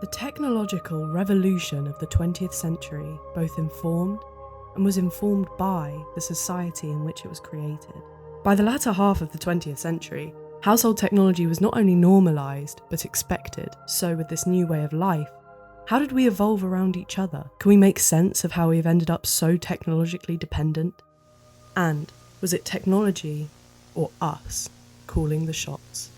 The technological revolution of the 20th century both informed and was informed by the society in which it was created. By the latter half of the 20th century, household technology was not only normalised, but expected. So with this new way of life, how did we evolve around each other? Can we make sense of how we've ended up so technologically dependent? And was it technology or us calling the shots?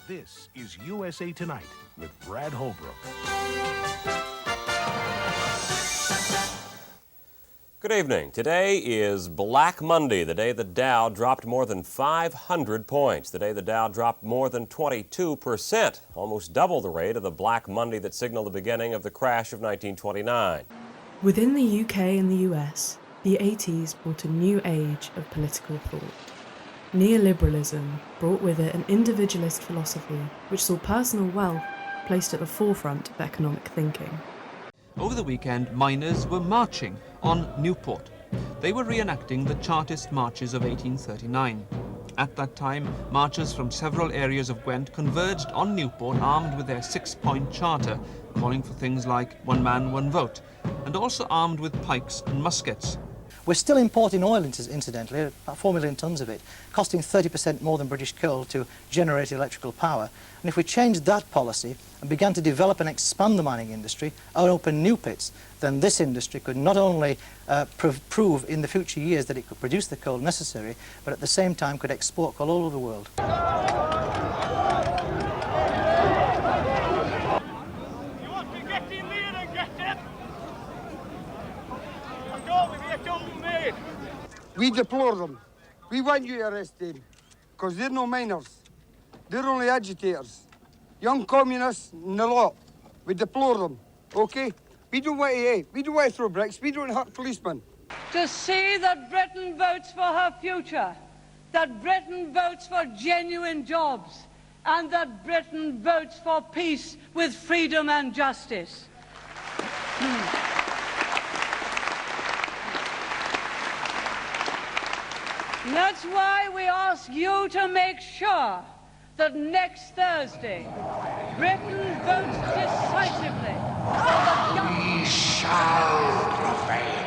This is USA Tonight with Brad Holbrook. Good evening. Today is Black Monday, the day the Dow dropped more than 500 points, the day the Dow dropped more than 22%, almost double the rate of the Black Monday that signaled the beginning of the crash of 1929. Within the UK and the US, the 80s brought a new age of political thought. Neoliberalism brought with it an individualist philosophy which saw personal wealth placed at the forefront of economic thinking. Over the weekend, miners were marching on Newport. They were reenacting the Chartist marches of 1839. At that time, marchers from several areas of Gwent converged on Newport armed with their 6-point charter, calling for things like one man, one vote, and also armed with pikes and muskets. We're still importing oil, incidentally, about 4 million tonnes of it, costing 30% more than British coal to generate electrical power. And if we changed that policy and began to develop and expand the mining industry and open new pits, then this industry could not only prove in the future years that it could produce the coal necessary, but at the same time could export coal all over the world. We deplore them. We want you to arrest them, because they're no miners. They're only agitators. Young communists and the lot. We deplore them, okay? We don't want to throw bricks. We don't hurt policemen. To see that Britain votes for her future, that Britain votes for genuine jobs, and that Britain votes for peace with freedom and justice. That's why we ask you to make sure that next Thursday, Britain votes decisively for the We shall prevail.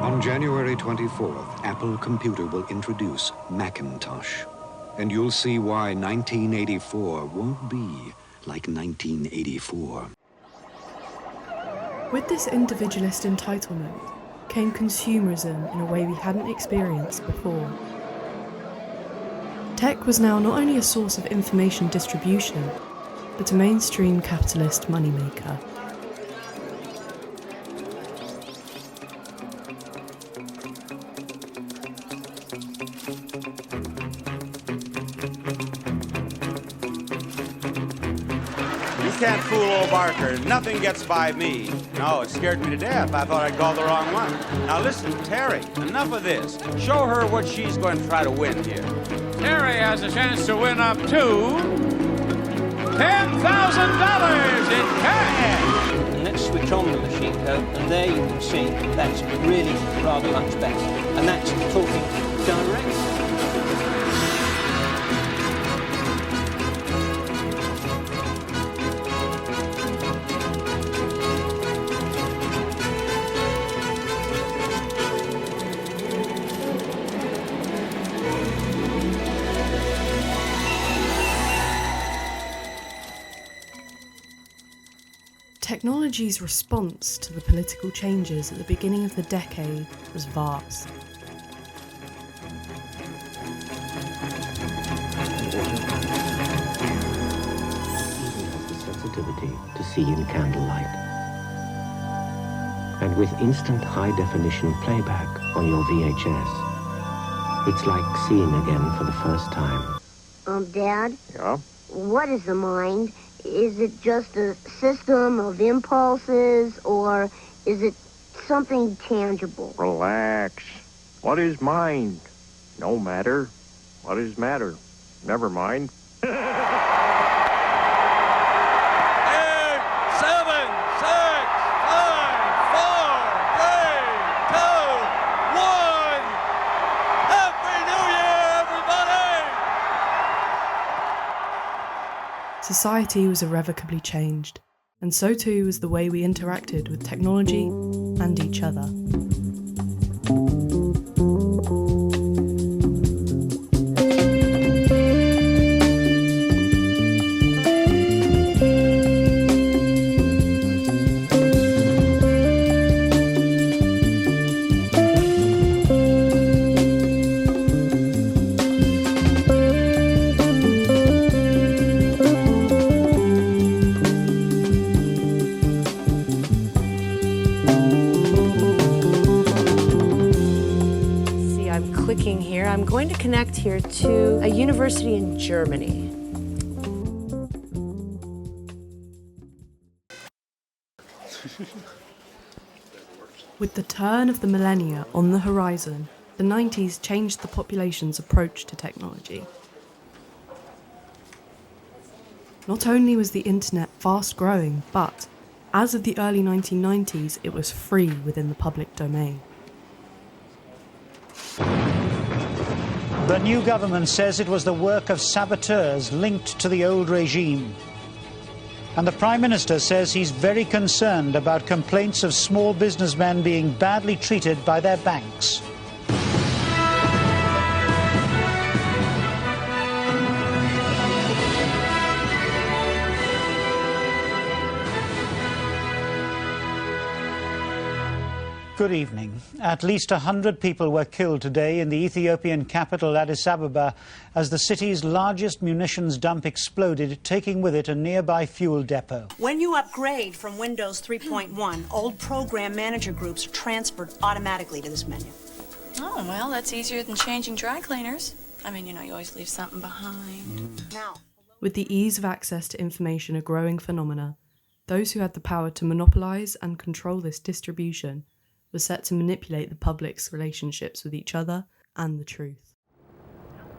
On January 24th, Apple Computer will introduce Macintosh. And you'll see why 1984 won't be like 1984. With this individualist entitlement came consumerism in a way we hadn't experienced before. Tech was now not only a source of information distribution, but a mainstream capitalist moneymaker. You can't fool old Barker. Nothing gets by me. No, it scared me to death. I thought I'd called the wrong one. Now listen, Terry, enough of this. Show her what she's going to try to win here. Terry has a chance to win up to $10,000 in cash. And let's switch on the machine code, and there you can see that's really rather much better. And that's talking direct. Technology's response to the political changes at the beginning of the decade was vast. Even has the sensitivity to see in candlelight. and with instant high-definition playback on your VHS. It's like seeing again for the first time. Dad? Yeah? What is the mind? Is it just a system of impulses, or is it something tangible? Relax. What is mind? No matter. What is matter? Never mind. 8, 7, 6, 5, 4, 3, 2, 1. Happy New Year, everybody! Society was irrevocably changed, and so too was the way we interacted with technology and each other. I'm going to connect here to a university in Germany. With the turn of the millennia on the horizon, the 90s changed the population's approach to technology. Not only was the internet fast growing, but as of the early 1990s, it was free within the public domain. The new government says it was the work of saboteurs linked to the old regime. And the Prime Minister says he's very concerned about complaints of small businessmen being badly treated by their banks. Good evening. At least 100 people were killed today in the Ethiopian capital Addis Ababa as the city's largest munitions dump exploded, taking with it a nearby fuel depot. When you upgrade from Windows 3.1, old program manager groups are transferred automatically to this menu. Oh, well, that's easier than changing dry cleaners. I mean, you know, you always leave something behind. Now, with the ease of access to information a growing phenomena, those who had the power to monopolise and control this distribution were set to manipulate the public's relationships with each other and the truth.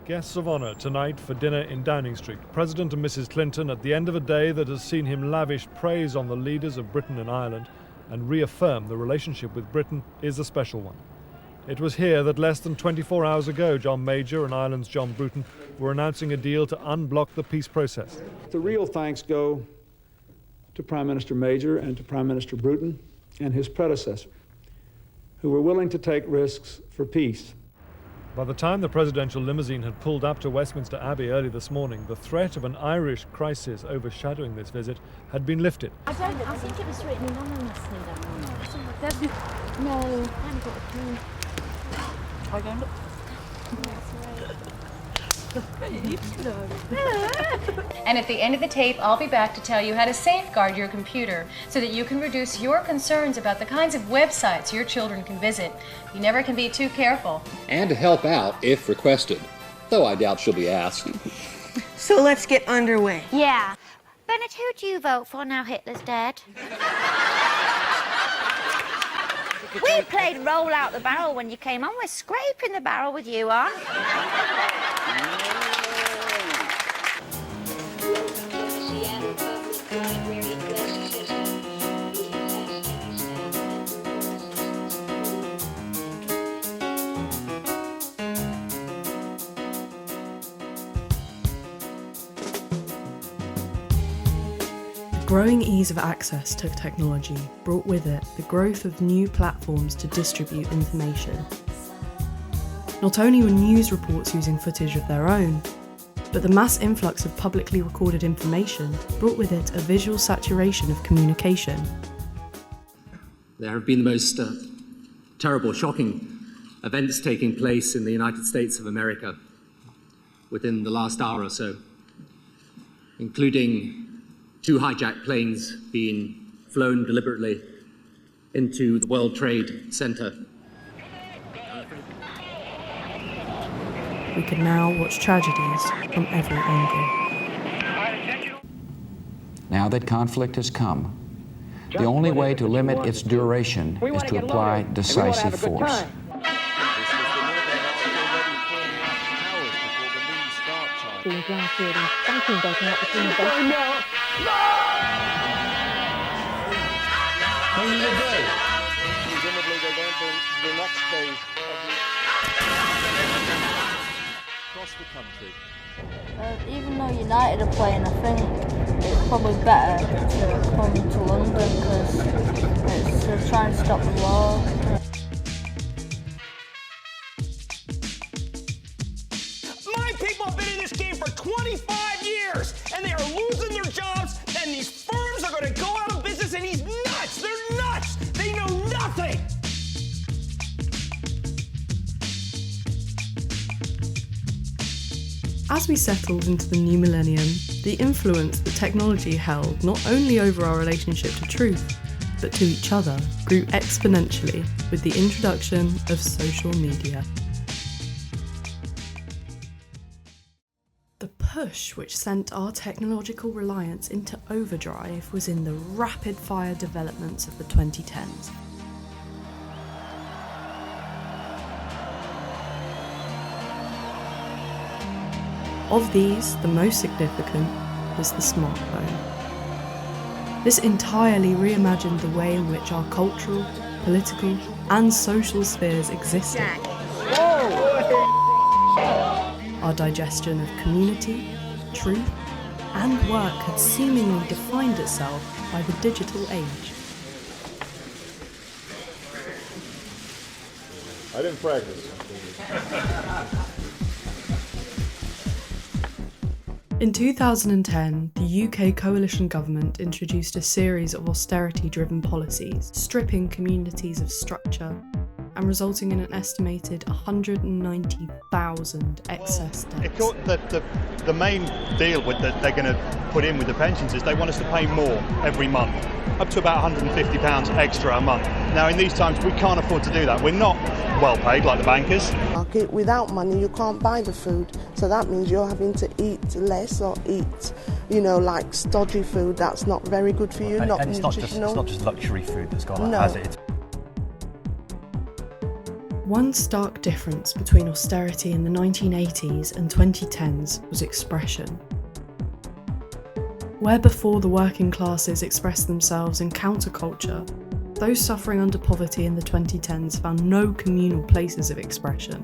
Guests of honour tonight for dinner in Downing Street. President and Mrs. Clinton at the end of a day that has seen him lavish praise on the leaders of Britain and Ireland and reaffirm the relationship with Britain is a special one. It was here that less than 24 hours ago John Major and Ireland's John Bruton were announcing a deal to unblock the peace process. The real thanks go to Prime Minister Major and to Prime Minister Bruton and his predecessor, who were willing to take risks for peace. By the time the presidential limousine had pulled up to Westminster Abbey early this morning, the threat of an Irish crisis overshadowing this visit had been lifted. I think it was written anonymously, that one. No, I haven't got a clue. Shall I go and look? And at the end of the tape, I'll be back to tell you how to safeguard your computer so that you can reduce your concerns about the kinds of websites your children can visit. You never can be too careful. And to help out if requested, though I doubt she'll be asked. so let's get underway. Yeah. Bennett, who do you vote for now Hitler's dead? We played roll out the barrel when you came on. We're scraping the barrel with you on. Growing ease of access to technology brought with it the growth of new platforms to distribute information. Not only were news reports using footage of their own, but the mass influx of publicly recorded information brought with it a visual saturation of communication. There have been the most terrible, shocking events taking place in the United States of America within the last hour or so, including 2 hijacked planes being flown deliberately into the World Trade Center. We could now watch tragedies from every angle. Now that conflict has come, the only way to limit its duration is to apply decisive force. Presumably they're going to the next phase across the country. Even though United are playing, I think it's probably better to come to London because it's to try and stop the war. My people have been in this game for 25 years, and they are losing their jobs, and these firms are going to go out of business, and he's nuts! They're nuts! They know nothing! As we settled into the new millennium, the influence that technology held not only over our relationship to truth, but to each other grew exponentially with the introduction of social media. The push which sent our technological reliance into overdrive was in the rapid-fire developments of the 2010s. Of these, the most significant was the smartphone. This entirely reimagined the way in which our cultural, political, and social spheres existed. Our digestion of community, truth, and work had seemingly defined itself by the digital age. I didn't practice. In 2010, the UK coalition government introduced a series of austerity-driven policies, stripping communities of structure and resulting in an estimated 190,000 excess deaths. The main deal that they're going to put in with the pensions is they want us to pay more every month, up to about £150 extra a month. Now, in these times, we can't afford to do that. We're not well paid like the bankers. Without money, you can't buy the food, so that means you're having to eat less or eat, like stodgy food that's not very good for you, not nutritional. It's not just luxury food that's gone No. as it. One stark difference between austerity in the 1980s and 2010s was expression. Where before the working classes expressed themselves in counterculture, those suffering under poverty in the 2010s found no communal places of expression.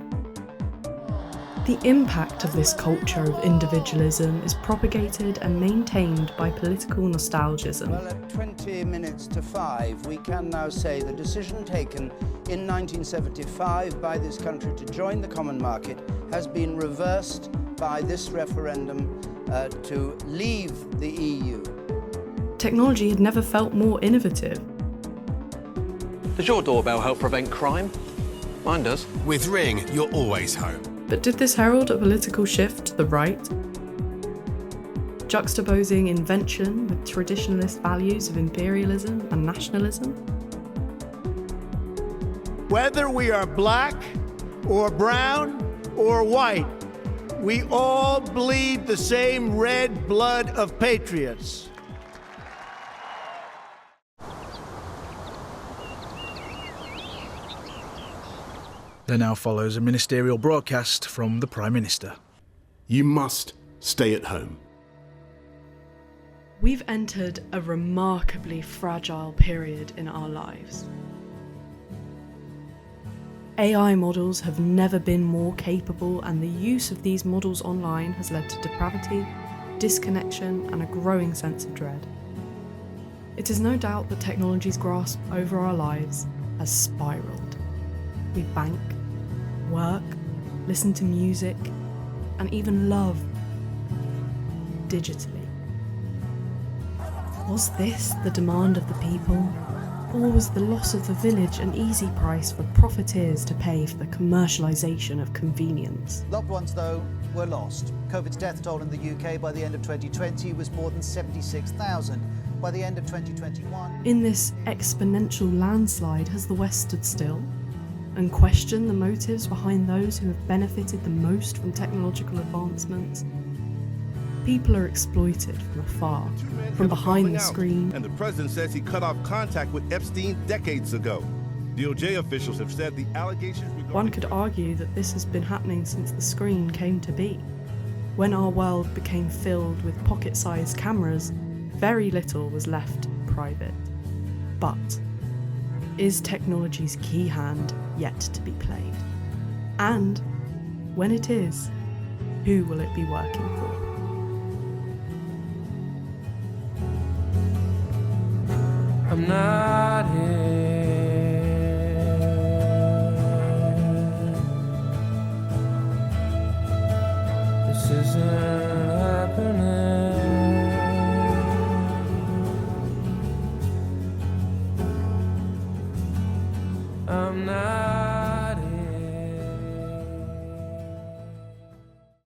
The impact of this culture of individualism is propagated and maintained by political nostalgism. Well, at 20 minutes to 5, we can now say the decision taken in 1975 by this country to join the common market has been reversed by this referendum to leave the EU. Technology had never felt more innovative. Does your doorbell help prevent crime? Mine does. With Ring, you're always home. But did this herald a political shift to the right? Juxtaposing invention with traditionalist values of imperialism and nationalism? Whether we are black or brown or white, we all bleed the same red blood of patriots. There now follows a ministerial broadcast from the Prime Minister. You must stay at home. We've entered a remarkably fragile period in our lives. AI models have never been more capable, and the use of these models online has led to depravity, disconnection, and a growing sense of dread. It is no doubt that technology's grasp over our lives has spiraled. We bank, work, listen to music, and even love digitally. Was this the demand of the people, or was the loss of the village an easy price for profiteers to pay for the commercialisation of convenience? Loved ones, though, were lost. COVID's death toll in the UK by the end of 2020 was more than 76,000. By the end of 2021... In this exponential landslide, has the West stood still and questioned the motives behind those who have benefited the most from technological advancements? People are exploited from afar, from behind the screen. And the president says he cut off contact with Epstein decades ago. DOJ officials have said the allegations... One could argue that this has been happening since the screen came to be. When our world became filled with pocket-sized cameras, very little was left private. But is technology's key hand yet to be played? And when it is, who will it be working for? I'm not here. This isn't happening. I'm not